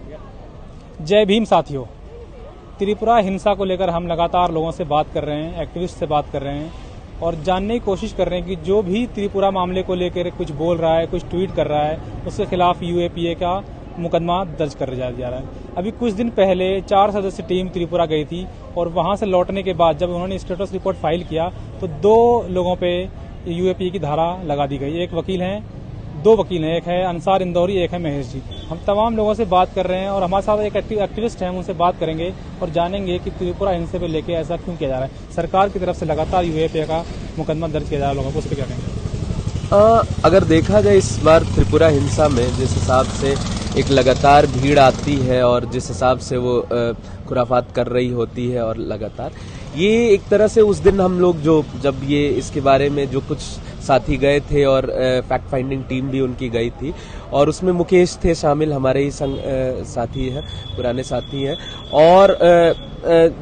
जय भीम साथियों, त्रिपुरा हिंसा को लेकर हम लगातार लोगों से बात कर रहे हैं, एक्टिविस्ट से बात कर रहे हैं और जानने की कोशिश कर रहे हैं कि जो भी त्रिपुरा मामले को लेकर कुछ बोल रहा है, कुछ ट्वीट कर रहा है, उसके खिलाफ यूएपीए का मुकदमा दर्ज कर जा रहा है। अभी कुछ दिन पहले 4 सदस्य टीम त्रिपुरा गई थी और वहां से लौटने के बाद जब उन्होंने स्टेटस रिपोर्ट फाइल किया तो 2 लोगों पे यूएपीए की धारा लगा दी गई। एक वकील हैं, 2 वकील हैं, एक है अंसार इंदौरी, एक है महेश जी। हम तमाम लोगों से बात कर रहे हैं और हमारे साथ एक एक्टिविस्ट हैं, उनसे बात करेंगे और जानेंगे कि त्रिपुरा हिंसा पे लेके ऐसा क्यों किया जा रहा है। सरकार की तरफ से लगातार यूएपीए का मुकदमा दर्ज किया जा रहा है, लोगों को उस पर क्या कहेंगे? अगर देखा जाए इस बार त्रिपुरा हिंसा में जिस हिसाब से एक लगातार भीड़ आती है और जिस हिसाब से वो खुराफात कर रही होती है और लगातार ये एक तरह से उस दिन हम लोग जब ये इसके बारे में जो कुछ साथी गए थे और फैक्ट फाइंडिंग टीम भी उनकी गई थी और उसमें मुकेश थे शामिल, हमारे ही साथी हैं, पुराने साथी हैं। और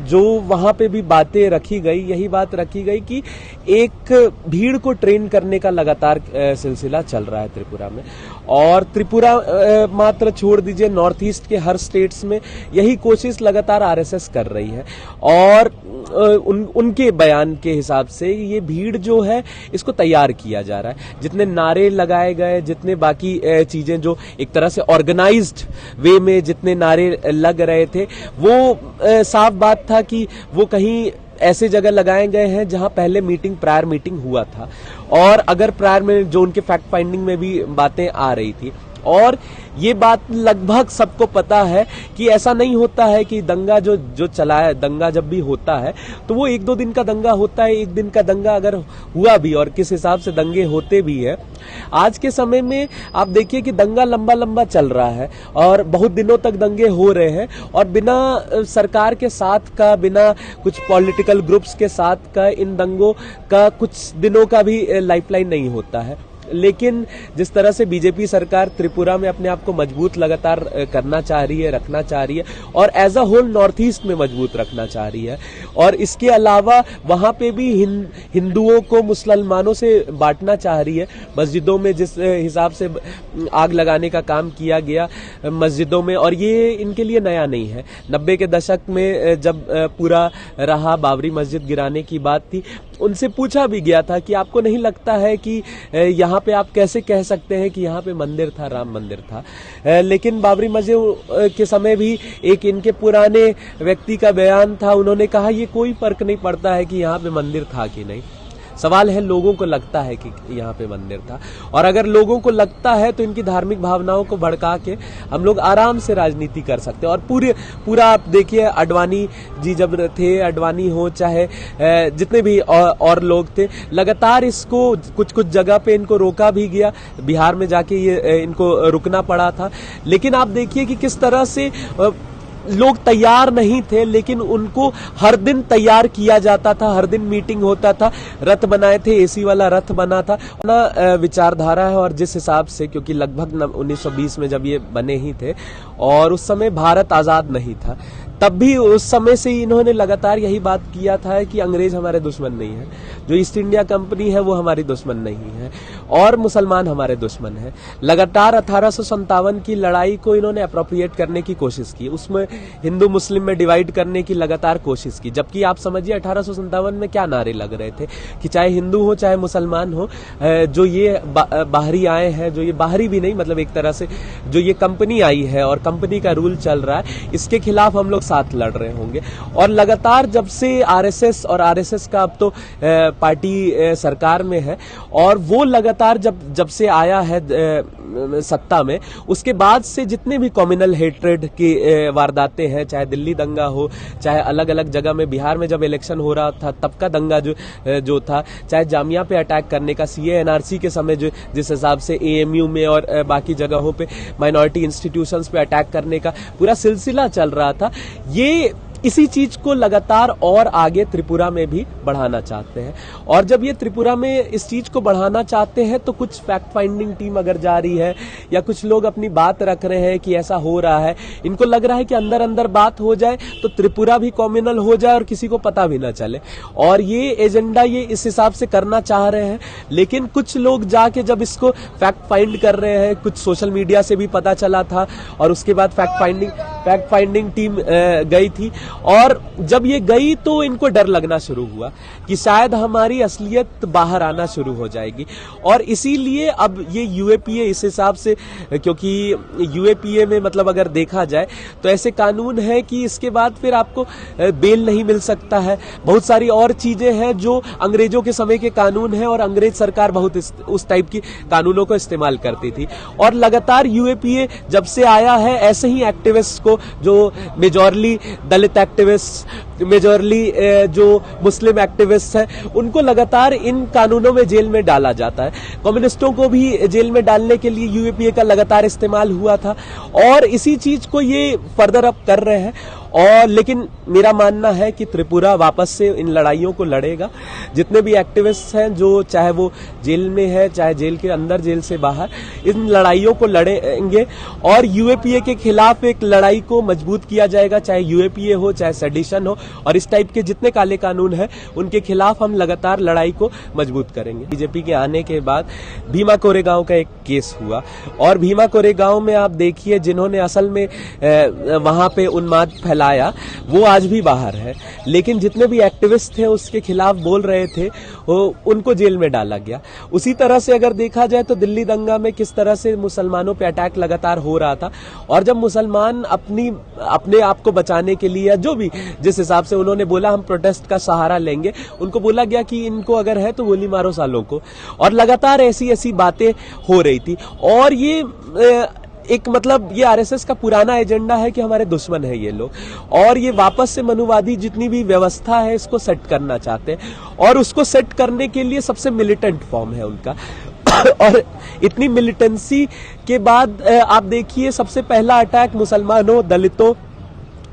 जो वहां पे भी बातें रखी गई, यही बात रखी गई कि एक भीड़ को ट्रेन करने का लगातार सिलसिला चल रहा है त्रिपुरा में। और त्रिपुरा मात्र छोड़ दीजिए, नॉर्थ ईस्ट के हर स्टेट्स में यही कोशिश लगातार आरएसएस कर रही है। और उनके बयान के हिसाब से ये भीड़ जो है इसको तैयार किया जा रहा है। जितने नारे लगाए गए, जितने बाकी चीजें जो एक तरह से ऑर्गेनाइज्ड वे में जितने नारे लग रहे थे, वो साफ बात था कि वो कहीं ऐसे जगह लगाए गए हैं जहां पहले प्रायर मीटिंग हुआ था। और अगर प्रायर में जो उनके फैक्ट फाइंडिंग में भी बातें आ रही थी, और ये बात लगभग सबको पता है कि ऐसा नहीं होता है कि दंगा जो चला है, दंगा जब भी होता है तो वो 1-2 दिन का दंगा होता है। एक दिन का दंगा अगर हुआ भी और किस हिसाब से दंगे होते भी है, आज के समय में आप देखिए कि दंगा लंबा लंबा चल रहा है और बहुत दिनों तक दंगे हो रहे हैं और बिना सरकार के साथ का, बिना कुछ पॉलिटिकल ग्रुप्स के साथ का इन दंगों का कुछ दिनों का भी लाइफलाइन नहीं होता है। लेकिन जिस तरह से बीजेपी सरकार त्रिपुरा में अपने आप को मजबूत लगातार करना चाह रही है, रखना चाह रही है और as a whole north east में मजबूत रखना चाह रही है, और इसके अलावा वहां पे भी हिंदुओं को मुसलमानों से बांटना चाह रही है। मस्जिदों में जिस हिसाब से आग लगाने का काम किया गया मस्जिदों में, और ये इनके लिए नया नहीं है। 90 के दशक में जब पूरा रहा बाबरी मस्जिद गिराने की बात थी, उनसे पूछा भी गया था कि आपको नहीं लगता है कि यहाँ पे आप कैसे कह सकते हैं कि यहाँ पे मंदिर था, राम मंदिर था। लेकिन बाबरी मस्जिद के समय भी एक इनके पुराने व्यक्ति का बयान था, उन्होंने कहा ये कोई फर्क नहीं पड़ता है कि यहाँ पे मंदिर था कि नहीं, सवाल है लोगों को लगता है कि यहाँ पे मंदिर था। और अगर लोगों को लगता है तो इनकी धार्मिक भावनाओं को भड़का के हम लोग आराम से राजनीति कर सकते हैं। और पूरा आप देखिए, अडवाणी जी जब थे, अडवाणी हो चाहे जितने भी और लोग थे, लगातार इसको कुछ जगह पे इनको रोका भी गया, बिहार में जाके ये इनको रुकना पड़ा था। लेकिन आप देखिए कि किस तरह से लोग तैयार नहीं थे, लेकिन उनको हर दिन तैयार किया जाता था, हर दिन मीटिंग होता था, रथ बनाए थे, एसी वाला रथ बना था ना। विचारधारा है और जिस हिसाब से, क्योंकि लगभग 1920 में जब ये बने ही थे और उस समय भारत आजाद नहीं था, तब भी उस समय से इन्होंने लगातार यही बात किया था कि अंग्रेज हमारे दुश्मन नहीं है, जो ईस्ट इंडिया कंपनी है वो हमारी दुश्मन नहीं है और मुसलमान हमारे दुश्मन है। लगातार 1857 की लड़ाई को इन्होंने अप्रोप्रिएट करने की कोशिश की, उसमें हिंदू मुस्लिम में डिवाइड करने की लगातार कोशिश की। जबकि आप समझिए 1857 में क्या नारे लग रहे थे कि चाहे हिंदू हो चाहे मुसलमान हो, जो ये बाहरी आए हैं, जो ये बाहरी भी नहीं, मतलब एक तरह से जो ये कंपनी आई है और कंपनी का रूल चल रहा है, इसके खिलाफ हम लोग साथ लड़ रहे होंगे। और लगातार जब से आरएसएस, और आरएसएस का अब तो पार्टी सरकार में है, और वो लगातार जब से आया है सत्ता में, उसके बाद से जितने भी कम्युनल हेट्रेड की वारदातें हैं, चाहे दिल्ली दंगा हो, चाहे अलग अलग जगह में, बिहार में जब इलेक्शन हो रहा था तब का दंगा जो था, चाहे जामिया पे अटैक करने का, सीए एनआरसी के समय जो जिस हिसाब से एएमयू में और बाकी जगहों पे माइनॉरिटी इंस्टीट्यूशंस पे अटैक करने का पूरा सिलसिला चल रहा था, ये इसी चीज को लगातार और आगे त्रिपुरा में भी बढ़ाना चाहते हैं। और जब ये त्रिपुरा में इस चीज को बढ़ाना चाहते हैं तो कुछ फैक्ट फाइंडिंग टीम अगर जा रही है या कुछ लोग अपनी बात रख रहे हैं कि ऐसा हो रहा है, इनको लग रहा है कि अंदर अंदर बात हो जाए तो त्रिपुरा भी कॉम्युनल हो जाए और किसी को पता भी ना चले। और ये एजेंडा ये इस हिसाब से करना चाह रहे हैं, लेकिन कुछ लोग जाके जब इसको फैक्ट फाइंड कर रहे हैं, कुछ सोशल मीडिया से भी पता चला था और उसके बाद फैक्ट फाइंडिंग टीम गई थी, और जब ये गई तो इनको डर लगना शुरू हुआ कि शायद हमारी असलियत बाहर आना शुरू हो जाएगी। और इसीलिए अब ये यूएपीए इस हिसाब से, क्योंकि यूएपीए में मतलब अगर देखा जाए तो ऐसे कानून है कि इसके बाद फिर आपको बेल नहीं मिल सकता है, बहुत सारी और चीजें हैं जो अंग्रेजों के समय के कानून है और अंग्रेज सरकार बहुत उस टाइप की कानूनों को इस्तेमाल करती थी। और लगातार यूएपीए जब से आया है ऐसे ही एक्टिविस्ट को, जो मेजॉरली दलित एक्टिविस्ट, मेजॉरली जो मुस्लिम एक्टिविस्ट हैं, उनको लगातार इन कानूनों में जेल में डाला जाता है। कम्युनिस्टों को भी जेल में डालने के लिए यूएपीए का लगातार इस्तेमाल हुआ था और इसी चीज को ये फर्दर अप कर रहे हैं। और लेकिन मेरा मानना है कि त्रिपुरा वापस से इन लड़ाइयों को लड़ेगा। जितने भी एक्टिविस्ट हैं, जो चाहे वो जेल में है, चाहे जेल के अंदर, जेल से बाहर, इन लड़ाइयों को लड़ेंगे और यूएपीए के खिलाफ एक लड़ाई को मजबूत किया जाएगा, चाहे यूएपीए हो, चाहे सेडिशन हो, और इस टाइप के जितने काले कानून हैं उनके खिलाफ हम लगातार लड़ाई को मजबूत करेंगे। बीजेपी के आने के बाद भीमा कोरेगांव का एक केस हुआ और भीमा कोरेगांव में आप देखिए जिन्होंने असल में वहां पे उन्माद फैलाया वो आज भी बाहर है, लेकिन जितने भी एक्टिविस्ट थे उसके खिलाफ बोल रहे थे उनको जेल में डाला गया। उसी तरह से अगर देखा जाए तो दिल्ली दंगा में किस तरह से मुसलमानों पे अटैक लगातार हो रहा था, और जब मुसलमान अपने आप को बचाने के लिए, या जो भी जिस हिसाब से उन्होंने बोला हम प्रोटेस्ट का सहारा लेंगे, उनको बोला गया कि इनको अगर है तो गोली मारो सालों को, और लगातार ऐसी ऐसी बातें हो रही थी। और ये एक मतलब ये आरएसएस का पुराना एजेंडा है कि हमारे दुश्मन है ये लोग, और ये वापस से मनुवादी जितनी भी व्यवस्था है इसको सेट करना चाहते हैं, और उसको सेट करने के लिए सबसे मिलिटेंट फॉर्म है उनका। और इतनी मिलिटेंसी के बाद आप देखिए सबसे पहला अटैक मुसलमानों, दलितों,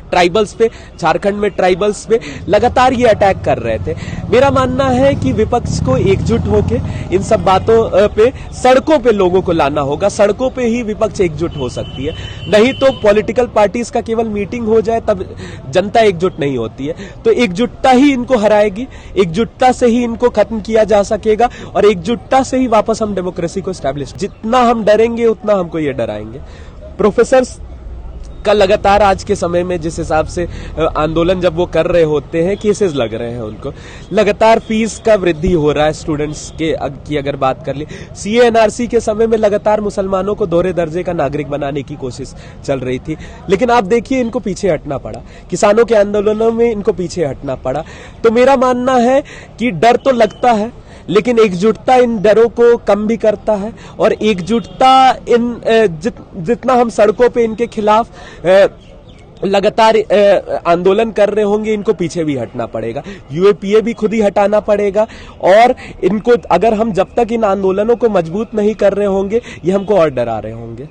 ट्राइबल्स पे, झारखंड में ट्राइबल्स पे लगातार ये अटैक कर रहे थे। मेरा मानना है कि विपक्ष को एकजुट होके इन सब बातों पे सड़कों पे लोगों को लाना होगा। सड़कों पे ही विपक्ष एकजुट हो सकती है, नहीं तो पॉलिटिकल पार्टीज का केवल मीटिंग हो जाए तब जनता एकजुट नहीं होती है। तो एकजुटता ही इनको हराएगी, एकजुटता से ही इनको खत्म किया जा सकेगा, और एकजुटता से ही वापस हम डेमोक्रेसी को स्टैब्लिश। जितना हम डरेंगे उतना हमको ये डराएंगे। प्रोफेसर का लगातार आज के समय में जिस हिसाब से आंदोलन जब वो कर रहे होते हैं, केसेस लग रहे हैं उनको, लगातार फीस का वृद्धि हो रहा है स्टूडेंट्स की अगर बात कर ली। सीए एनआरसी के समय में लगातार मुसलमानों को दोहरे दर्जे का नागरिक बनाने की कोशिश चल रही थी, लेकिन आप देखिए इनको पीछे हटना पड़ा, किसानों के आंदोलनों में इनको पीछे हटना पड़ा। तो मेरा मानना है कि डर तो लगता है, लेकिन एकजुटता इन डरों को कम भी करता है, और एकजुटता जितना हम सड़कों पे इनके खिलाफ लगातार आंदोलन कर रहे होंगे, इनको पीछे भी हटना पड़ेगा। यूएपीए भी खुद ही हटाना पड़ेगा, और इनको अगर हम जब तक इन आंदोलनों को मजबूत नहीं कर रहे होंगे, ये हमको और डरा रहे होंगे।